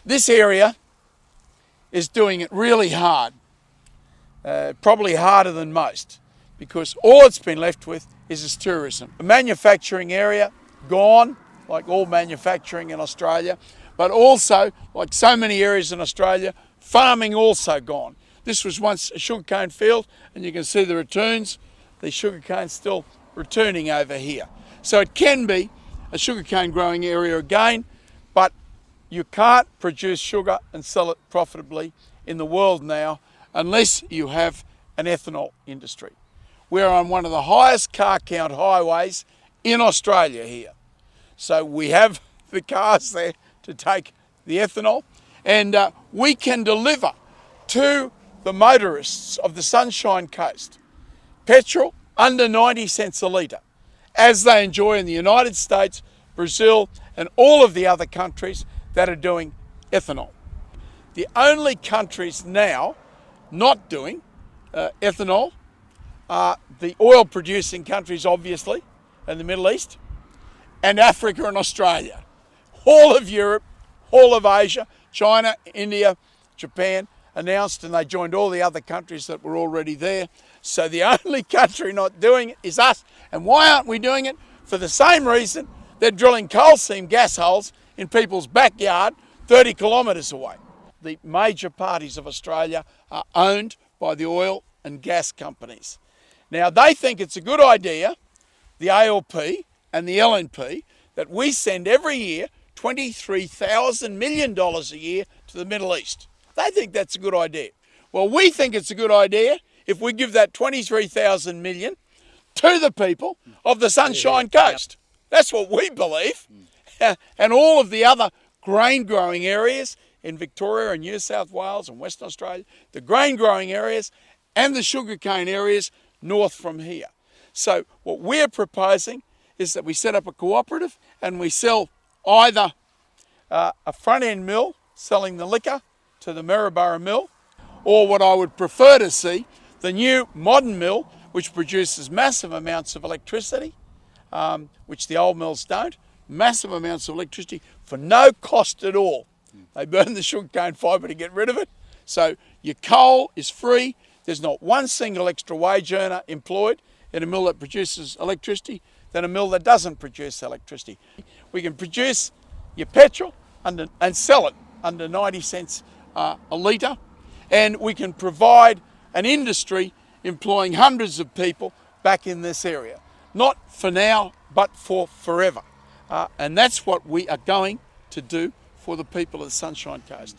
This area is doing it really hard, probably harder than most, because all it's been left with is its tourism. The manufacturing area, gone, like all manufacturing in Australia, but also, like so many areas in Australia, farming also gone. This was once a sugarcane field, and you can see the returns. The sugarcane's still returning over here. So it can be a sugarcane growing area again, but you can't produce sugar and sell it profitably in the world now unless you have an ethanol industry. We're on one of the highest car count highways in Australia here. So we have the cars there to take the ethanol, and we can deliver to the motorists of the Sunshine Coast petrol under 90 cents a litre, as they enjoy in the United States, Brazil, and all of the other countries that are doing ethanol. The only countries now not doing ethanol are the oil-producing countries, obviously, in the Middle East, and Africa and Australia. All of Europe, all of Asia, China, India, Japan announced, and they joined all the other countries that were already there. So the only country not doing it is us. And why aren't we doing it? For the same reason they're drilling coal seam gas holes in people's backyard 30 kilometres away. The major parties of Australia are owned by the oil and gas companies. Now they think it's a good idea, the ALP and the LNP, that we send every year $23,000 million a year to the Middle East. They think that's a good idea. Well, we think it's a good idea if we give that $23,000 million to the people of the Sunshine Coast. That's what we believe. And all of the other grain growing areas in Victoria and New South Wales and Western Australia, the grain growing areas and the sugarcane areas north from here. So what we're proposing is that we set up a cooperative and we sell either a front end mill selling the liquor to the Maryborough mill, or what I would prefer to see, the new modern mill, which produces massive amounts of electricity, which the old mills don't, massive amounts of electricity for no cost at all. They burn the sugarcane fibre to get rid of it. So your coal is free. There's not one single extra wage earner employed in a mill that produces electricity than a mill that doesn't produce electricity. We can produce your petrol and sell it under 90 cents a litre, and we can provide an industry employing hundreds of people back in this area. Not for now, but for forever. And that's what we are going to do for the people of the Sunshine Coast.